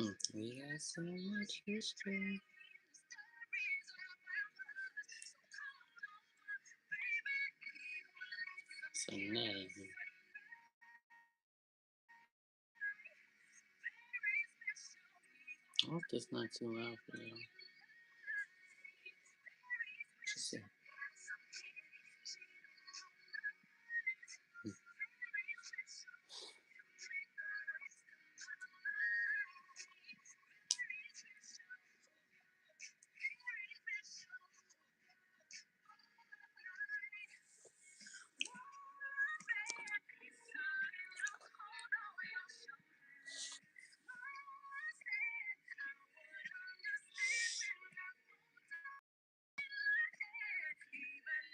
We got so much history. So now, I hope that's not too loud for you. Just say,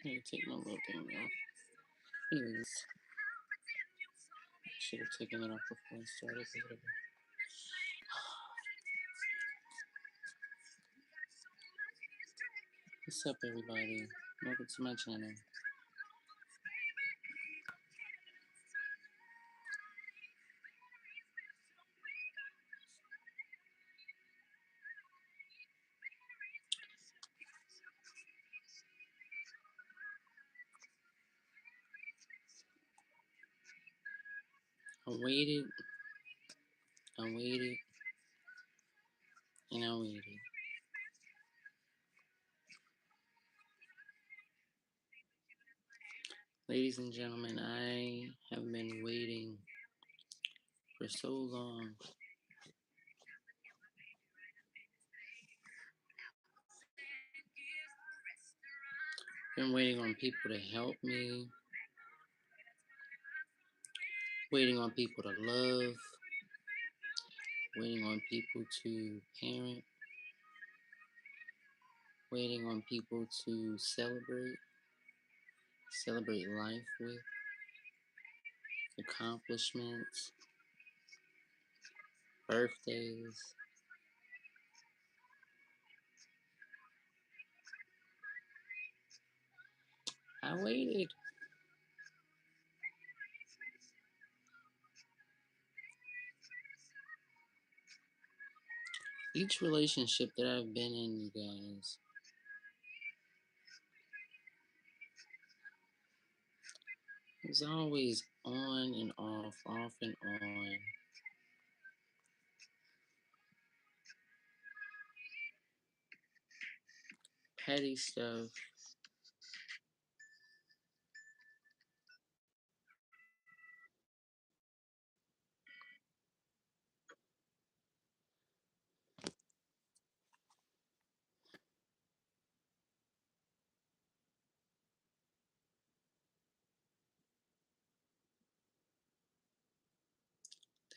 hey, take my little thing off. Anyways, I should have taken it off before I started. Whatever. What's up, everybody? Welcome to my channel. I waited, I waited, and I waited. Ladies and gentlemen, I have been waiting for so long. Been waiting on people to help me, waiting on people to love, waiting on people to parent, waiting on people to celebrate life with, accomplishments, birthdays. I waited. Each relationship that I've been in, you guys, was always on and off and on. Petty stuff.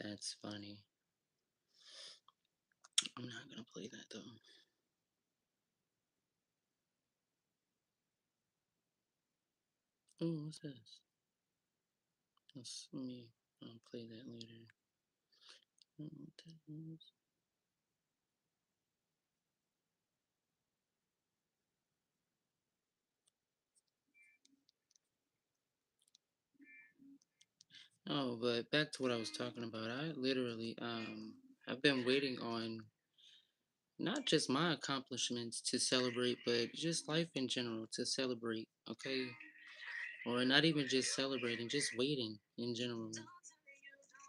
That's funny. I'm not gonna play that though. Oh, what's this? That's me. I'll play that later. I don't know what that is. Oh, but back to what I was talking about. I literally, I've been waiting on not just my accomplishments to celebrate, but just life in general to celebrate, okay? Or not even just celebrating, just waiting in general.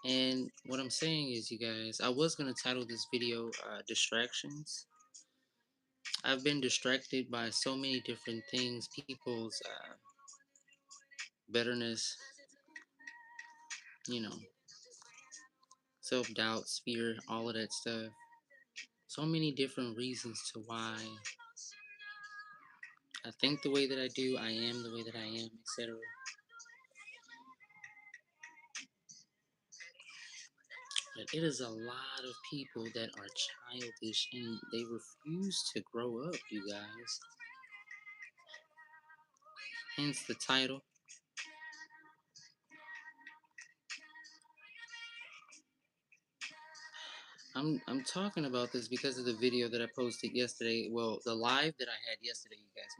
And what I'm saying is, you guys, I was going to title this video Distractions. I've been distracted by so many different things, people's bitterness, you know, self doubt, fear, all of that stuff. So many different reasons to why I think the way that I do, I am the way that I am, etc. But it is a lot of people that are childish and they refuse to grow up, you guys. Hence the title. I'm talking about this because of the video that I posted yesterday. Well, the live that I had yesterday, you guys.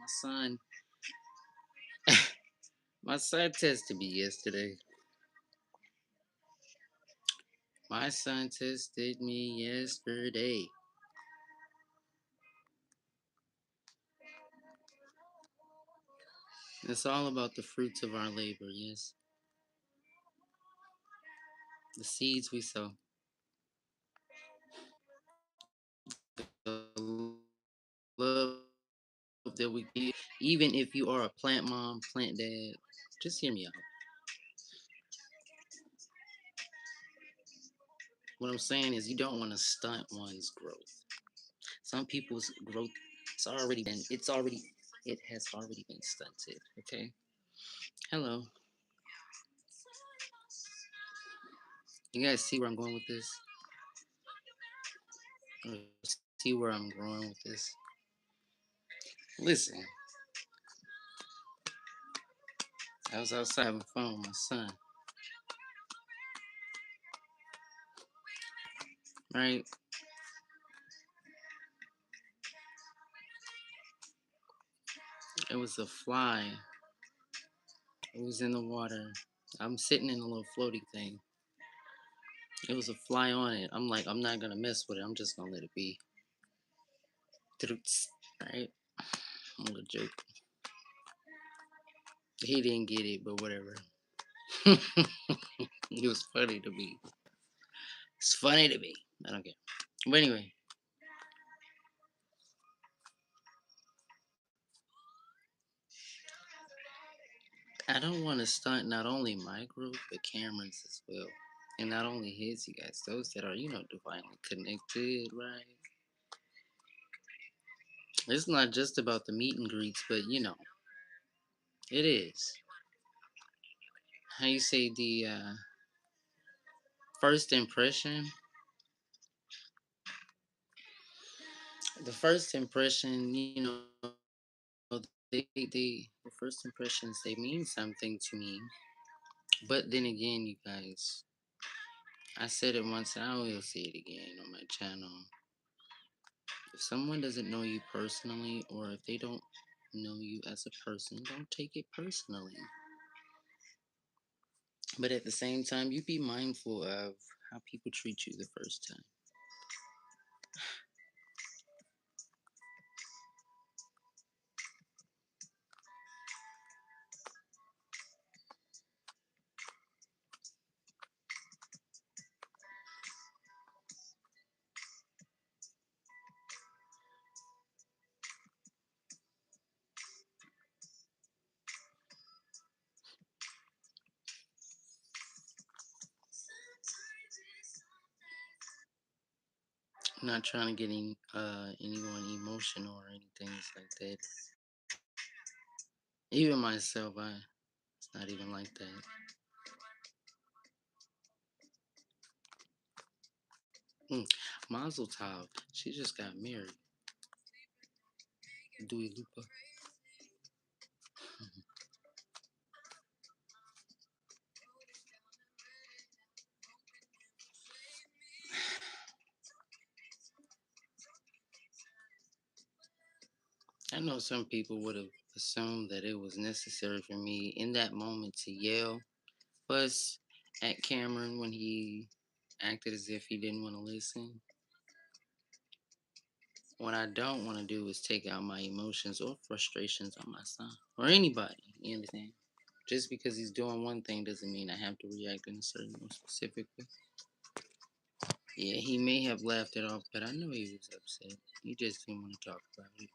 My son tested me yesterday. My son tested me yesterday. It's all about the fruits of our labor, yes. The seeds we sow. The love that we give. Even if you are a plant mom, plant dad, just hear me out. What I'm saying is you don't want to stunt one's growth. Some people's growth it has already been stunted. Okay. Hello. You guys see where I'm going with this? Or see where I'm going with this? Listen, I was outside having fun with my son, right? It was a fly. It was in the water. I'm sitting in a little floaty thing. It was a fly on it. I'm like, I'm not gonna mess with it. I'm just gonna let it be. Right? I'm gonna joke. He didn't get it, but whatever. It was funny to me. It's funny to me. I don't care. But anyway, I don't want to stunt not only my group, but Cameron's as well. And not only his, you guys, those that are, divinely connected, right? It's not just about the meet and greets, but it is. How you say the first impression? The first impression, the first impressions, they mean something to me. But then again, you guys, I said it once and I will say it again on my channel. If someone doesn't know you personally, or if they don't know you as a person, don't take it personally. But at the same time, you be mindful of how people treat you the first time. I'm not trying to get anyone emotional or anything like that. Even myself, it's not even like that. Mm. Mazel Tov, she just got married. Dua Lipa. I know some people would have assumed that it was necessary for me in that moment to yell fuss at Cameron when he acted as if he didn't want to listen. What I don't want to do is take out my emotions or frustrations on my son or anybody. You understand? Just because he's doing one thing doesn't mean I have to react in a certain or specific way. Yeah, he may have laughed it off, but I know he was upset. He just didn't want to talk about it.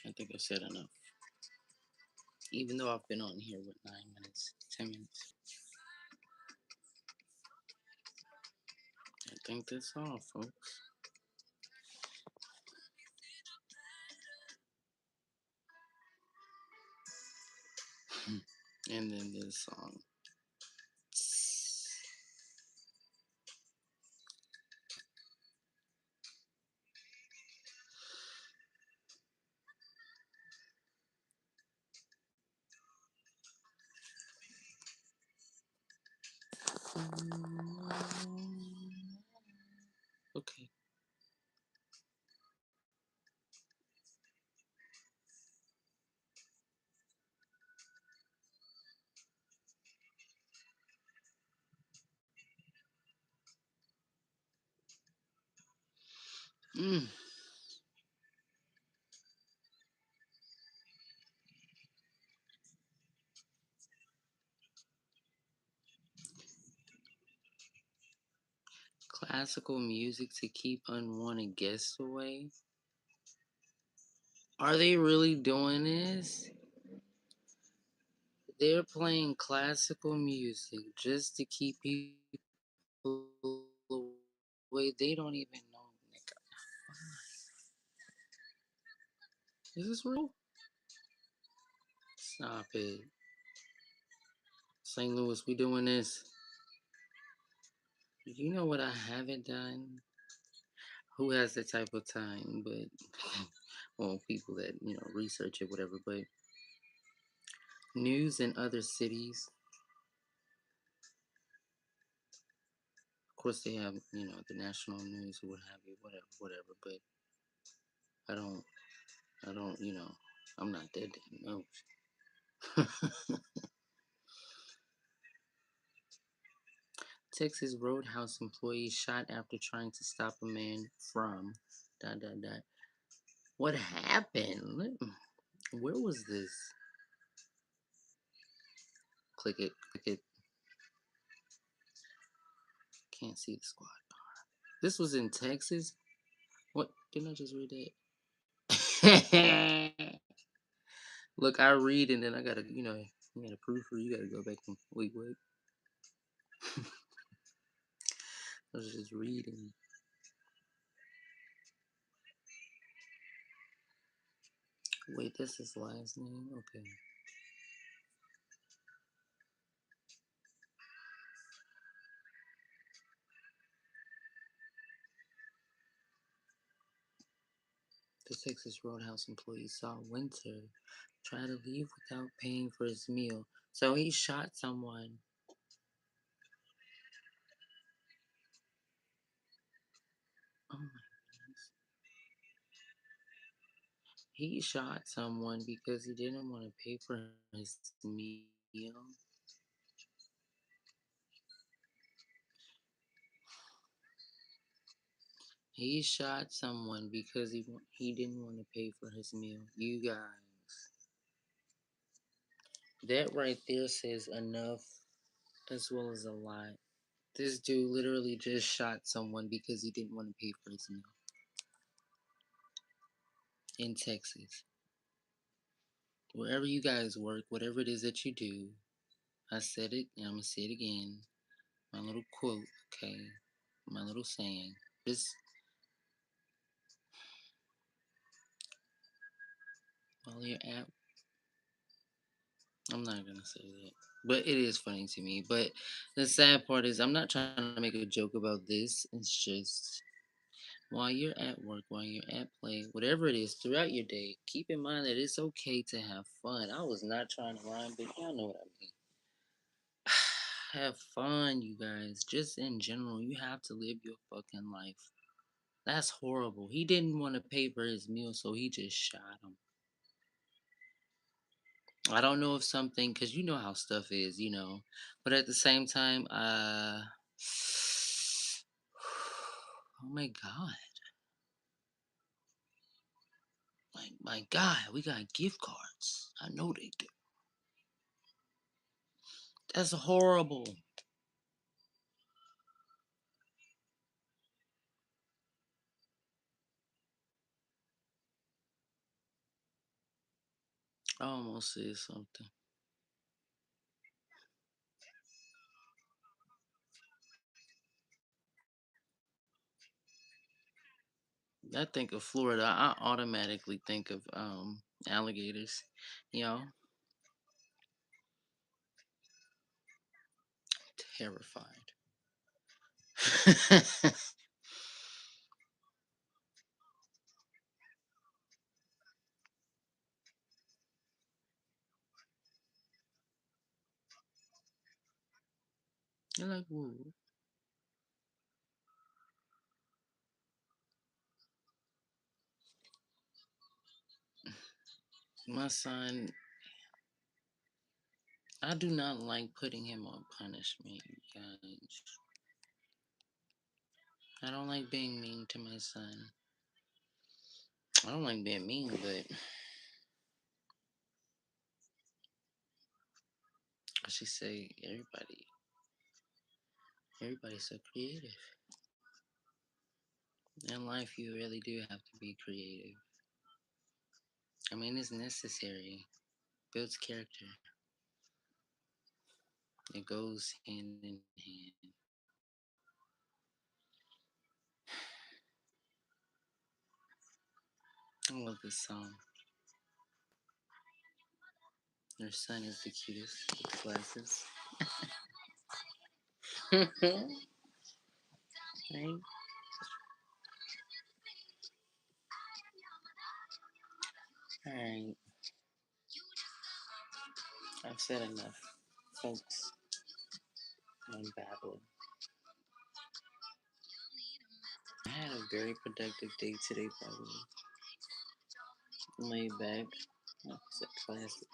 I think I said enough. Even though I've been on here with 9 minutes, 10 minutes. I think that's all, folks. And then this song. Okay. Mm. Classical music to keep unwanted guests away. Are they really doing this? They're playing classical music just to keep people away. They don't even know. Nigga. Is this real? Stop it. St. Louis, we doing this. You know what I haven't done? Who has that type of time? But, well, people that, research it, whatever. But news in other cities, of course, they have, the national news or what have you, whatever, whatever. But I don't, I don't, I'm not that damn nosy. Texas Roadhouse employee shot after trying to stop a man from dot dot dot. What happened? Where was this? Click it, click it. Can't see the squad. This was in Texas. What? Didn't I just read that? Look, I read and then I gotta, you gotta proofread. You gotta go back and wait, wait. I was just reading. Wait, that's his last name. Okay. The Texas Roadhouse employee saw Winter try to leave without paying for his meal. So he shot someone. Oh my goodness. He shot someone because he didn't want to pay for his meal. He shot someone because he didn't want to pay for his meal. You guys, that right there says enough as well as a lot. This dude literally just shot someone because he didn't want to pay for his meal in Texas. Wherever you guys work, whatever it is that you do, I said it and I'm gonna say it again. My little quote, okay? My little saying. Just while you're at, I'm not gonna say that. But it is funny to me. But the sad part is, I'm not trying to make a joke about this. It's just while you're at work, while you're at play, whatever it is throughout your day, keep in mind that it's okay to have fun. I was not trying to rhyme, but y'all know what I mean. Have fun, you guys. Just in general, you have to live your fucking life. That's horrible. He didn't want to pay for his meal, so he just shot him. I don't know if something, because you know how stuff is, but at the same time, oh my god, my god, we got gift cards. I know they do. That's horrible. I almost said something. I think of Florida. I automatically think of alligators. You know, terrified. I like woo. My son, I do not like putting him on punishment, you guys. I don't like being mean to my son. I don't like being mean, but I should say everybody's so creative. In life, you really do have to be creative. I mean, it's necessary. Builds character. It goes hand in hand. I love this song. Your son is the cutest with the glasses. Right? Alright, I've said enough, folks. I'm babbling. I had a very productive day today, by the way. Laid back. Like I said, plastic.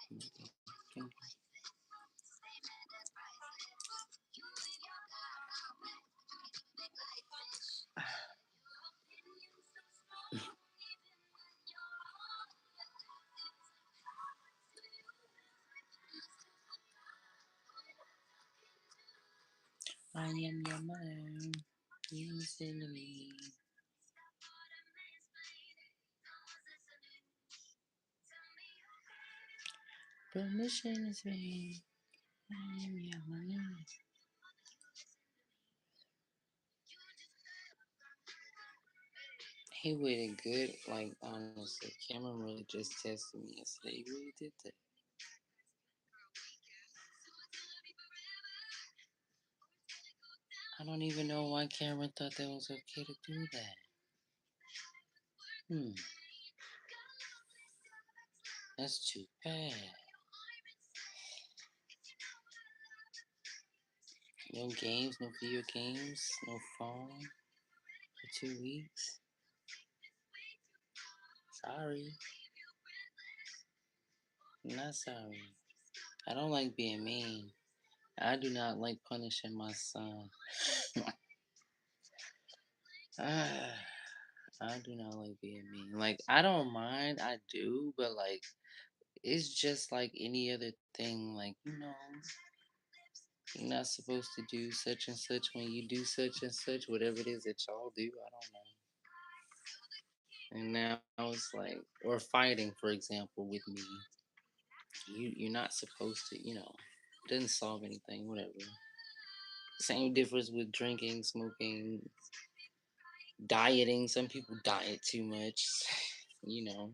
Thank I am your man. You listen to me. Permission is me. I am your man. He waited good. Like, honestly, Cameron really just tested me yesterday. He really did that. I don't even know why Cameron thought that was okay to do that. Hmm, that's too bad. No games, no video games, no phone for 2 weeks. Sorry, I'm not sorry. I don't like being mean. I do not like punishing my son. Ah, I do not like being mean. Like, I don't mind, I do, but like, it's just like any other thing. Like, you're not supposed to do such and such when you do such and such, whatever it is that y'all do. I don't know. And now it's like, or fighting, for example, with me. You're not supposed to, doesn't solve anything, whatever. Same difference with drinking, smoking, dieting. Some people diet too much, you know.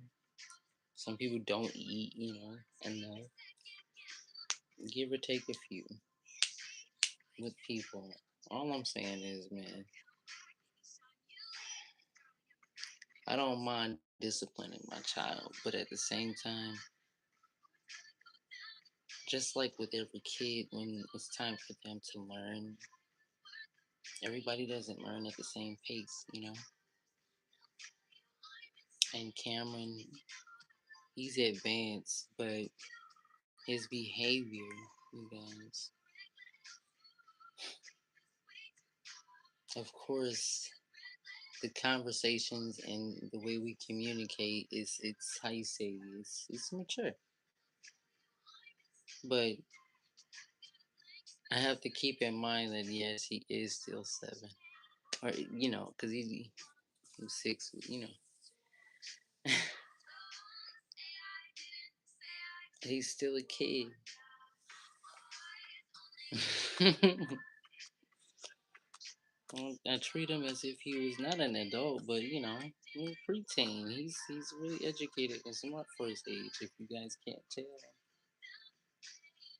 Some people don't eat, enough. Give or take a few with people. All I'm saying is, man, I don't mind disciplining my child, but at the same time, just like with every kid, when it's time for them to learn, everybody doesn't learn at the same pace. And Cameron, he's advanced, but his behavior, you guys, of course, the conversations and the way we communicate it's how you say it's mature, but I have to keep in mind that yes, he is still 7, or because he's 6, he's still a kid. I treat him as if he was not an adult, but he's preteen. He's really educated and smart for his age. If you guys can't tell,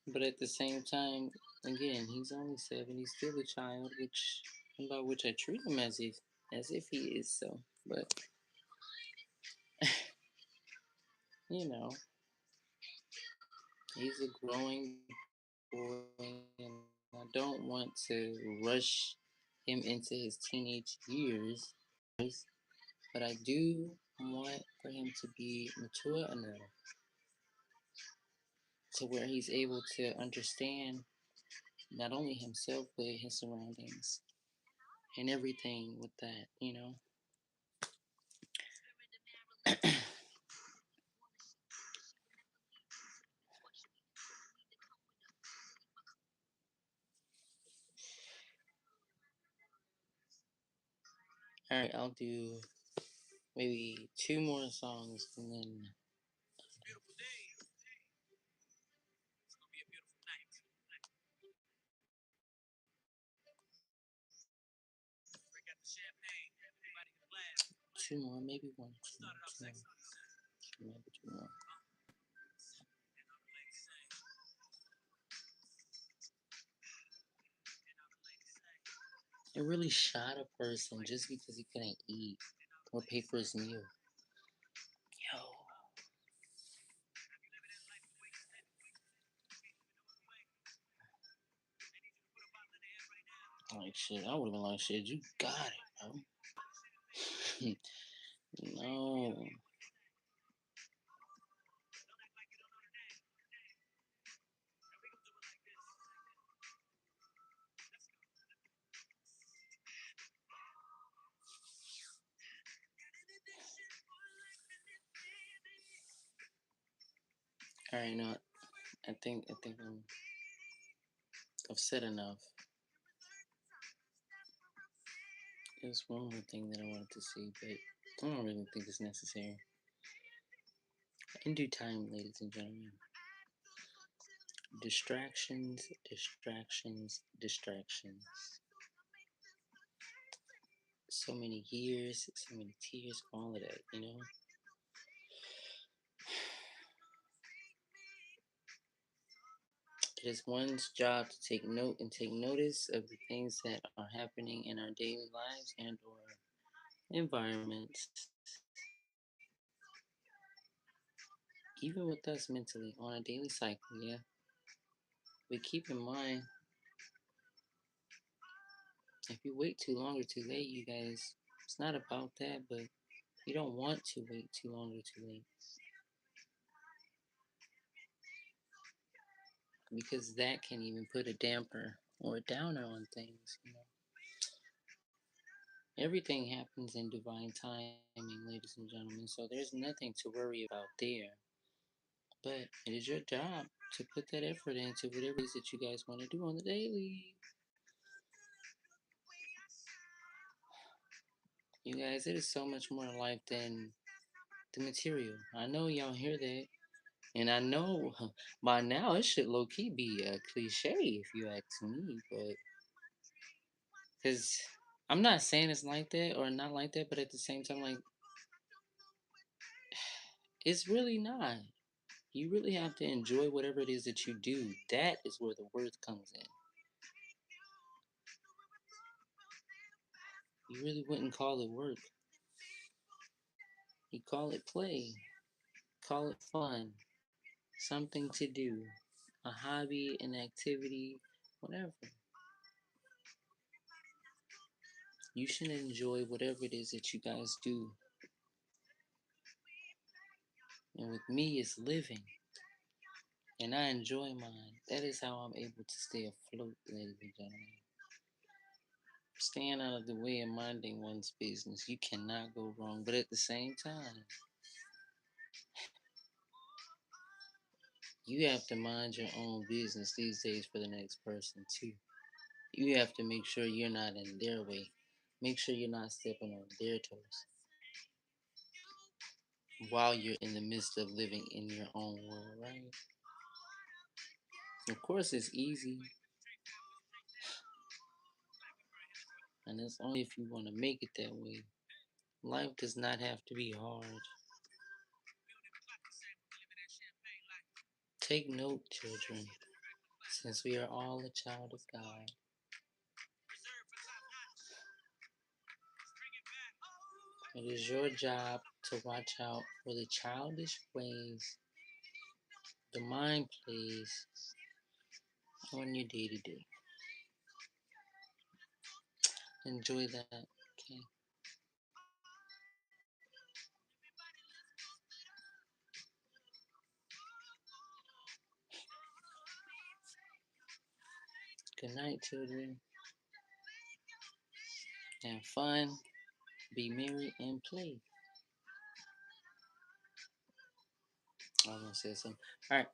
but at the same time, again, he's only 7. He's still a child, which I treat him as if he is so. But you know, he's a growing boy, and I don't want to rush him into his teenage years, but I do want for him to be mature enough to where he's able to understand not only himself but his surroundings and everything with that. All right, I'll do maybe two more songs and then two more, maybe one, maybe two more. It really shot a person just because he couldn't eat or pay for his meal. Yo, like shit, I would have been like, shit, you got it, bro. No. All right, no, I think I've said enough. There's one more thing that I wanted to say, but I don't really think it's necessary. In due time, ladies and gentlemen. Distractions, distractions, distractions. So many years, so many tears, all of that. It is one's job to take note and take notice of the things that are happening in our daily lives and or environments, even with us mentally on a daily cycle, yeah. But keep in mind, if you wait too long or too late, you guys, it's not about that, but you don't want to wait too long or too late because that can even put a damper or a downer on things. Everything happens in divine timing, ladies and gentlemen, so there's nothing to worry about there. But it is your job to put that effort into whatever it is that you guys want to do on the daily. You guys, it is so much more in life than the material. I know y'all hear that. And I know by now it should low key be a cliche if you ask me, but because I'm not saying it's like that or not like that, but at the same time, like, it's really not. You really have to enjoy whatever it is that you do. That is where the worth comes in. You really wouldn't call it work. You call it play, call it fun, something to do, a hobby, an activity, whatever. You should enjoy whatever it is that you guys do. And with me, it's living. And I enjoy mine. That is how I'm able to stay afloat, ladies and gentlemen. Staying out of the way and minding one's business. You cannot go wrong. But at the same time, you have to mind your own business these days for the next person, too. You have to make sure you're not in their way. Make sure you're not stepping on their toes while you're in the midst of living in your own world, right? Of course, it's easy, and it's only if you want to make it that way. Life does not have to be hard. Take note, children, since we are all a child of God. It is your job to watch out for the childish ways the mind plays on your day to day. enjoy that. Okay. Good night, children. Have fun, be merry, and play. I almost said something. All right.